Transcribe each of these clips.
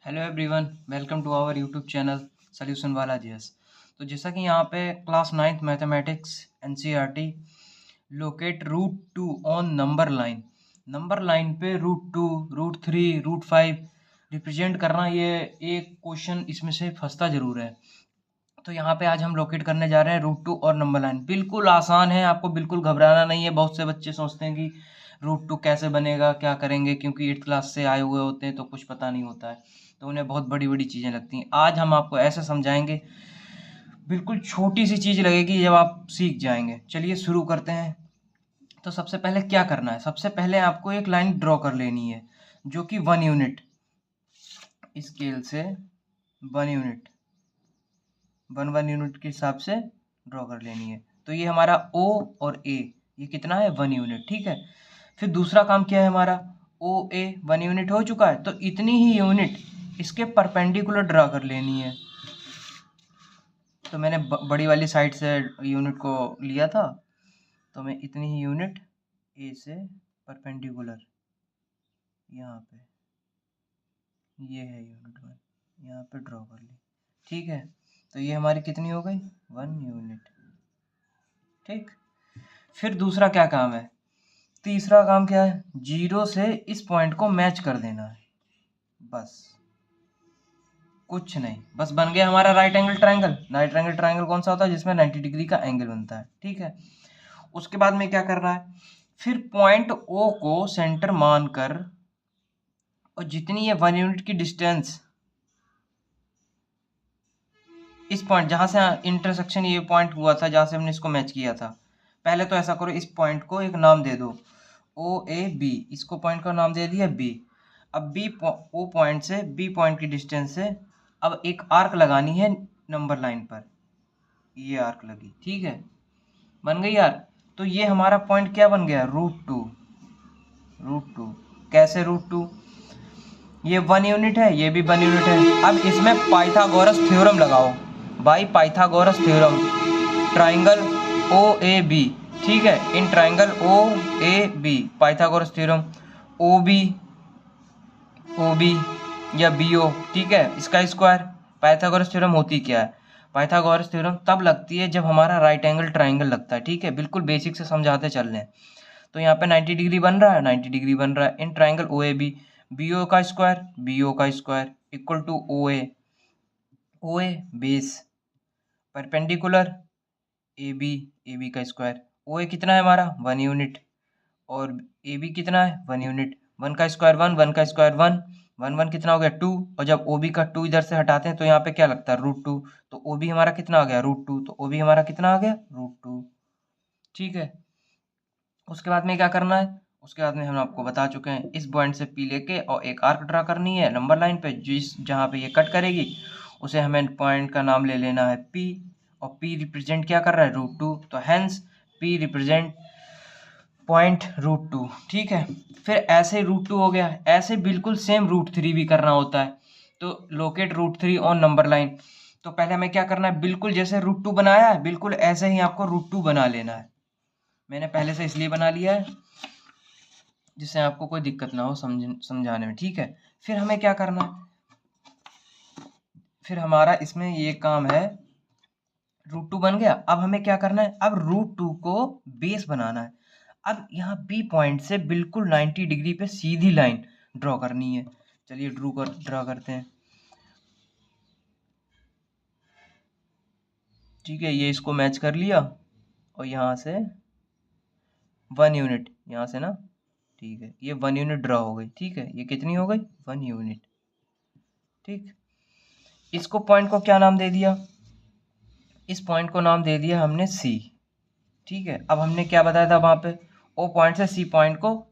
Hello everyone, welcome to our YouTube channel solution वाला GS. तो जैसा कि यहाँ पे class 9th mathematics NCERT locate root two on number line पे root two, root three, root five represent करना, ये एक क्वेश्चन इसमें से फंसता जरूर है। तो यहाँ पे आज हम लोकेट करने जा रहे हैं रूट टू और नंबर लाइन। बिल्कुल आसान है, आपको बिल्कुल घबराना नहीं है। बहुत से बच्चे सोचते हैं कि रूट टू कैसे बनेगा, क्या करेंगे, क्योंकि 8th क्लास से आए हुए होते हैं तो कुछ पता नहीं होता है, तो उन्हें बहुत बड़ी बड़ी चीज़ें लगती हैं। आज हम आपको ऐसे समझाएंगे, बिल्कुल छोटी सी चीज़ लगेगी जब आप सीख जाएंगे। चलिए शुरू करते हैं। तो सबसे पहले क्या करना है, सबसे पहले आपको एक लाइन ड्रॉ कर लेनी है जो कि 1 यूनिट स्केल से 1 यूनिट 1 यूनिट के हिसाब से ड्रॉ कर लेनी है। तो ये हमारा ओ और ए, ये कितना है 1 यूनिट, ठीक है। फिर दूसरा काम क्या है हमारा, ओ ए 1 यूनिट हो चुका है, तो इतनी ही यूनिट इसके परपेंडिकुलर ड्रा कर लेनी है। तो मैंने बड़ी वाली साइड से यूनिट को लिया था, तो मैं इतनी ही यूनिट ए से परपेंडिकुलर यहाँ पे, ये है यूनिट 1, यहाँ पे ड्रॉ कर ली, ठीक है। तो ये हमारी कितनी हो गई, 1 यूनिट, ठीक। फिर दूसरा क्या काम है, तीसरा काम क्या है, जीरो से इस पॉइंट को मैच कर देना है, बस कुछ नहीं। बस बन गया हमारा right angle triangle. Right angle triangle कौन सा होता है, जिसमें 90 डिग्री का एंगल बनता है, ठीक है। उसके बाद में क्या करना है, फिर पॉइंट ओ को सेंटर मानकर, और जितनी ये 1 यूनिट की डिस्टेंस इस पॉइंट जहां से इंटरसेक्शन ये पॉइंट हुआ था, जहां से हमने इसको मैच किया था, पहले तो ऐसा करो, इस पॉइंट को एक नाम दे दो, ओ ए बी। इसको पॉइंट का नाम दे दिया बी। अब बी ओ पॉइंट से बी पॉइंट की डिस्टेंस से अब एक आर्क लगानी है नंबर लाइन पर, ये आर्क लगी, ठीक है, बन गई आर्क। तो ये हमारा पॉइंट क्या बन गया, रूट टू। कैसे रूट टू, ये 1 यूनिट है, ये भी 1 यूनिट है। अब इसमें पाइथागोरस थ्योरम लगाओ भाई, Pythagoras theorem, triangle O A B, ठीक है। In triangle O A B Pythagoras theorem, O B या बी ओ, ठीक है, इसका स्क्वायर। पाइथागोरस थ्योरम होती क्या है, पाइथागोरस थ्योरम तब लगती है जब हमारा राइट एंगल ट्राइंगल लगता है, ठीक है। बिल्कुल बेसिक से समझाते चल रहे हैं। तो यहाँ पे 90 डिग्री बन रहा है, 90 डिग्री बन रहा है in triangle O A B. B O का square equal to O A base perpendicular A B का स्क्वायर। ओ ए कितना है हमारा 1 यूनिट, और ए बी कितना है 1 यूनिट। 1 का स्क्वायर 1, 1 का स्क्वायर 1, 1 कितना हो गया 2। और जब ओ बी का 2 इधर से हटाते हैं तो यहाँ पे क्या लगता है रूट 2। तो ओ बी हमारा कितना आ गया रूट 2, तो ओ बी हमारा कितना आ गया रूट 2, ठीक है। उसके बाद में क्या करना है, उसके बाद में हम आपको बता चुके हैं, इस पॉइंट से पी लेके और एक आर्क ड्रा करनी है नंबर लाइन पे, जिस जहाँ पे ये कट करेगी उसे हमें पॉइंट का नाम ले लेना है पी, और पी रिप्रेजेंट क्या कर रहा है रूट 2, तो hence P represent point root 2, ठीक है। फिर ऐसे रूट 2 हो गया, ऐसे बिल्कुल सेम रूट 3 भी करना होता है। तो locate root 3 on number line. तो पहले हमें क्या करना है, बिल्कुल जैसे रूट 2 बनाया है बिल्कुल ऐसे ही आपको रूट 2 बना लेना है। मैंने पहले से इसलिए बना लिया है जिससे आपको कोई दिक्कत ना हो समझाने में, ठीक है। फिर हमें क्या करना है, फिर हमारा इसमें ये काम है, रूट 2 बन गया। अब हमें क्या करना है, अब रूट 2 को बेस बनाना है। अब यहाँ बी पॉइंट से बिल्कुल 90 डिग्री पे सीधी लाइन ड्रॉ करनी है। चलिए ड्रॉ करते हैं, ठीक है। ये इसको मैच कर लिया, और यहाँ से 1 यूनिट यहाँ से ना, ठीक है, ये 1 यूनिट ड्रॉ हो गई, ठीक है। ये कितनी हो गई 1 यूनिट, ठीक। इसको पॉइंट को क्या नाम दे दिया, इस पॉइंट को नाम दे दिया हमने सी, ठीक है। अब हमने क्या बताया था वहाँ पे, ओ पॉइंट से सी पॉइंट को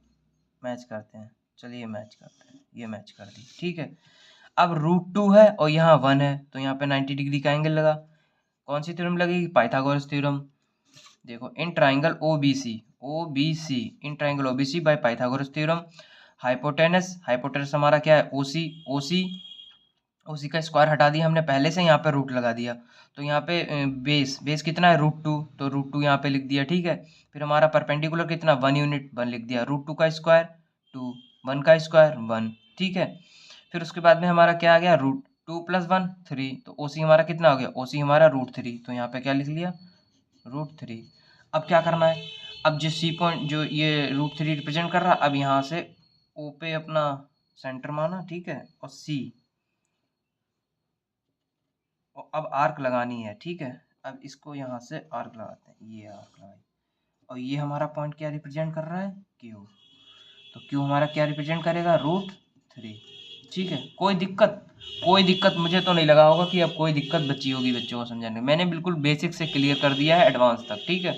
मैच करते हैं। चलिए मैच करते हैं, ये मैच कर दी, ठीक है। अब रूट 2 है और यहाँ 1 है, तो यहाँ पे 90 डिग्री का एंगल लगा। कौन सी थ्योरम लगेगी, पाइथागोरस थ्योरम। देखो in triangle O B C in triangle O B C by Pythagoras theorem, hypotenuse हमारा क्या है ओसी का स्क्वायर हटा दिया हमने, पहले से यहाँ पे रूट लगा दिया। तो यहाँ पे बेस कितना है रूट 2, तो रूट 2 यहाँ पे लिख दिया, ठीक है। फिर हमारा परपेंडिकुलर कितना 1 यूनिट 1 लिख दिया, रूट 2 का स्क्वायर 2, 1 का स्क्वायर 1, ठीक है। फिर उसके बाद में हमारा क्या आ गया, रूट 2 + 1 3, तो OC हमारा कितना हो गया, OC हमारा √3, तो यहाँ पे क्या लिख लिया, √3। अब क्या करना है, अब जिस C पॉइंट जो ये √3 रिप्रेजेंट कर रहा, अब यहाँ से O पे अपना सेंटर माना, ठीक है, और C, और अब आर्क लगानी है, ठीक है। अब इसको यहाँ से आर्क लगाते हैं, ये आर्क लगाई, और ये हमारा पॉइंट क्या रिप्रेजेंट कर रहा है, Q, तो Q हमारा क्या रिप्रेजेंट करेगा, √3, ठीक है। कोई दिक्कत मुझे तो नहीं लगा होगा कि अब कोई दिक्कत बची होगी बच्चों को समझाने में। मैंने बिल्कुल बेसिक से क्लियर कर दिया है एडवांस तक, ठीक है।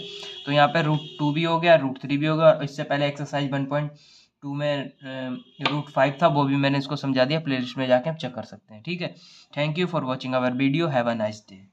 तो यहाँ पे √2 भी हो गया, √3 भी होगा, और इससे पहले एक्सरसाइज 1.2 में √5 था, वो भी मैंने इसको समझा दिया, प्लेलिस्ट में जाके आप चेक कर सकते हैं, ठीक है। Thank you for watching our video, have a nice day.